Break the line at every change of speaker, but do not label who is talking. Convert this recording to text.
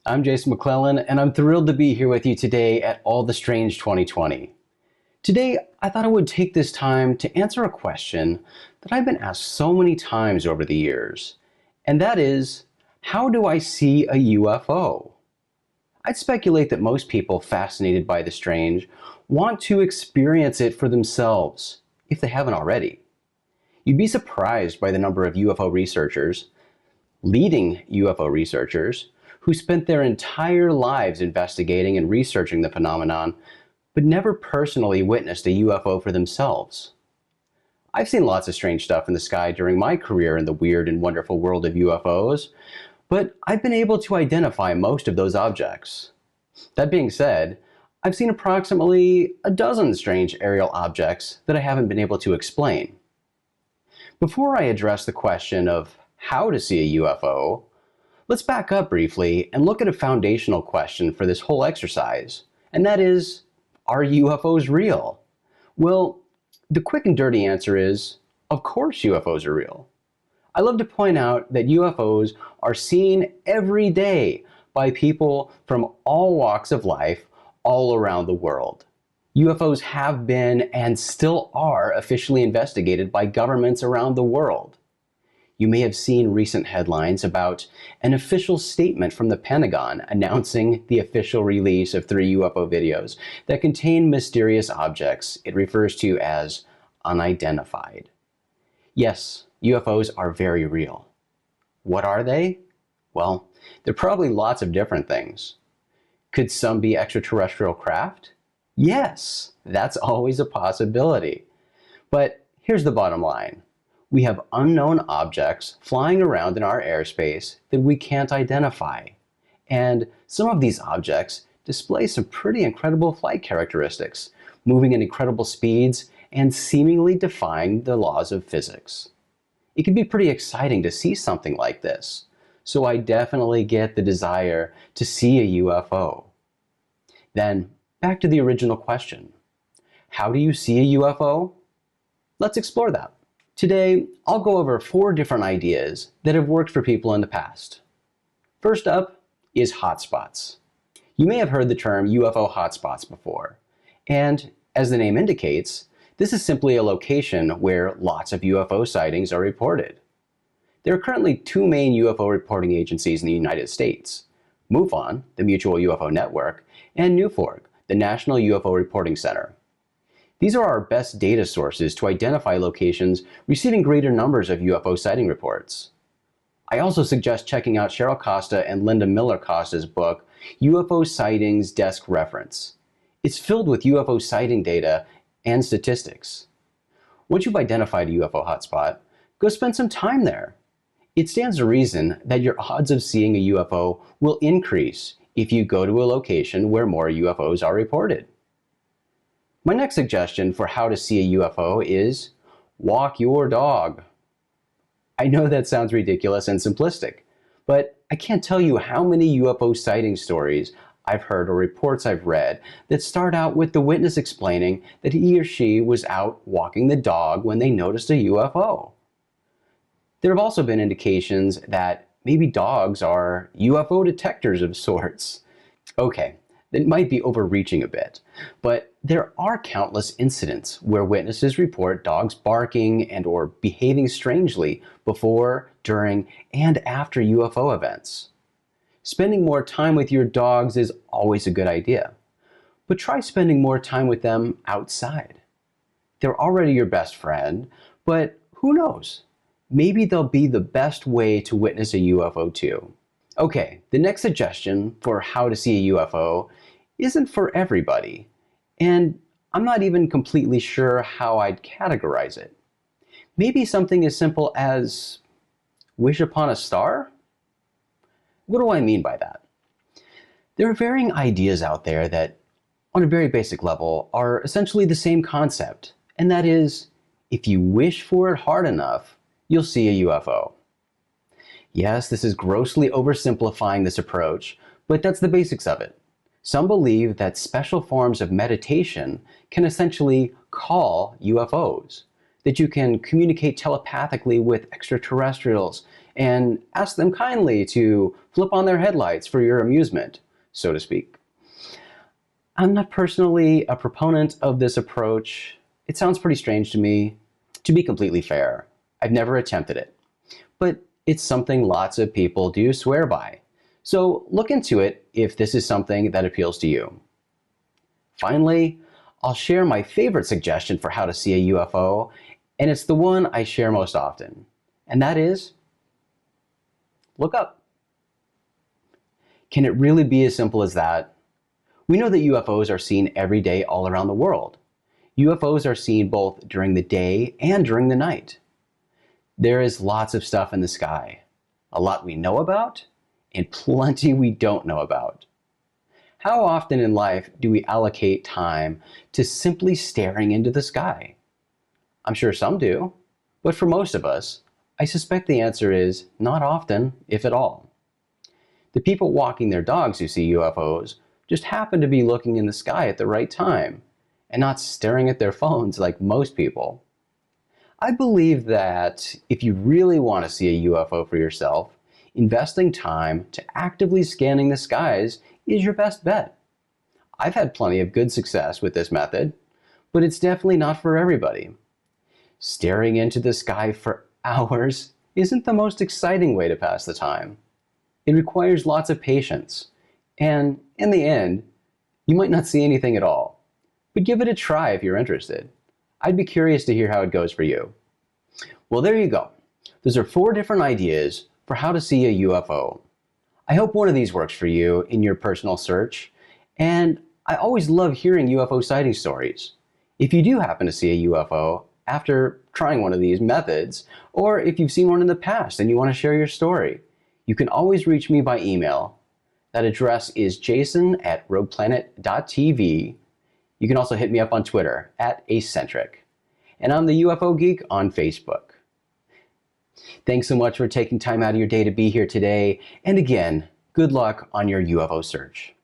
I'm Jason McClellan, and I'm thrilled to be here with you today at All the Strange 2020. Today, I thought I would take this time to answer a question that I've been asked so many times over the years, and that is, how do I see a UFO? I'd speculate that most people fascinated by the strange want to experience it for themselves, if they haven't already. You'd be surprised by the number of UFO researchers, leading UFO researchers, who spent their entire lives investigating and researching the phenomenon, but never personally witnessed a UFO for themselves. I've seen lots of strange stuff in the sky during my career in the weird and wonderful world of UFOs, but I've been able to identify most of those objects. That being said, I've seen approximately a dozen strange aerial objects that I haven't been able to explain. Before I address the question of how to see a UFO, let's back up briefly and look at a foundational question for this whole exercise, and that is, are UFOs real? Well, the quick and dirty answer is, of course UFOs are real. I love to point out that UFOs are seen every day by people from all walks of life all around the world. UFOs have been and still are officially investigated by governments around the world. You may have seen recent headlines about an official statement from the Pentagon announcing the official release of 3 UFO videos that contain mysterious objects it refers to as unidentified. Yes, UFOs are very real. What are they? Well, they're probably lots of different things. Could some be extraterrestrial craft? Yes, that's always a possibility. But here's the bottom line. We have unknown objects flying around in our airspace that we can't identify. And some of these objects display some pretty incredible flight characteristics, moving at incredible speeds and seemingly defying the laws of physics. It can be pretty exciting to see something like this, so I definitely get the desire to see a UFO. Then, back to the original question. How do you see a UFO? Let's explore that. Today, I'll go over 4 different ideas that have worked for people in the past. First up is hotspots. You may have heard the term UFO hotspots before, and as the name indicates, this is simply a location where lots of UFO sightings are reported. There are currently 2 main UFO reporting agencies in the United States, MUFON, the Mutual UFO Network, and NUFORG, the National UFO Reporting Center. These are our best data sources to identify locations receiving greater numbers of UFO sighting reports. I also suggest checking out Cheryl Costa and Linda Miller Costa's book, UFO Sightings Desk Reference. It's filled with UFO sighting data and statistics. Once you've identified a UFO hotspot, go spend some time there. It stands to reason that your odds of seeing a UFO will increase if you go to a location where more UFOs are reported. My next suggestion for how to see a UFO is walk your dog. I know that sounds ridiculous and simplistic, but I can't tell you how many UFO sighting stories I've heard or reports I've read that start out with the witness explaining that he or she was out walking the dog when they noticed a UFO. There have also been indications that maybe dogs are UFO detectors of sorts. Okay, that might be overreaching a bit, but there are countless incidents where witnesses report dogs barking and or behaving strangely before, during, and after UFO events. Spending more time with your dogs is always a good idea, but try spending more time with them outside. They're already your best friend, but who knows? Maybe they'll be the best way to witness a UFO too. Okay, the next suggestion for how to see a UFO isn't for everybody, and I'm not even completely sure how I'd categorize it. Maybe something as simple as wish upon a star? What do I mean by that? There are varying ideas out there that, on a very basic level, are essentially the same concept, and that is, if you wish for it hard enough, you'll see a UFO. Yes, this is grossly oversimplifying this approach, but that's the basics of it. Some believe that special forms of meditation can essentially call UFOs, that you can communicate telepathically with extraterrestrials and ask them kindly to flip on their headlights for your amusement, so to speak. I'm not personally a proponent of this approach. It sounds pretty strange to me. To be completely fair, I've never attempted it, but it's something lots of people do swear by. So look into it if this is something that appeals to you. Finally, I'll share my favorite suggestion for how to see a UFO, and it's the one I share most often, and that is, look up. Can it really be as simple as that? We know that UFOs are seen every day all around the world. UFOs are seen both during the day and during the night. There is lots of stuff in the sky, a lot we know about, and plenty we don't know about. How often in life do we allocate time to simply staring into the sky? I'm sure some do, but for most of us, I suspect the answer is not often, if at all. The people walking their dogs who see UFOs just happen to be looking in the sky at the right time and not staring at their phones like most people. I believe that if you really want to see a UFO for yourself, investing time to actively scanning the skies is your best bet. I've had plenty of good success with this method, but it's definitely not for everybody. Staring into the sky for hours isn't the most exciting way to pass the time. It requires lots of patience, and in the end, you might not see anything at all. But give it a try if you're interested. I'd be curious to hear how it goes for you. Well, there you go. Those are 4 different ideas for how to see a UFO. I hope one of these works for you in your personal search, and I always love hearing UFO sighting stories. If you do happen to see a UFO after trying one of these methods, or if you've seen one in the past and you want to share your story, you can always reach me by email. That address is jason@rogueplanet.tv. You can also hit me up on Twitter @acentric. And I'm the UFO Geek on Facebook. Thanks so much for taking time out of your day to be here today. And again, good luck on your UFO search.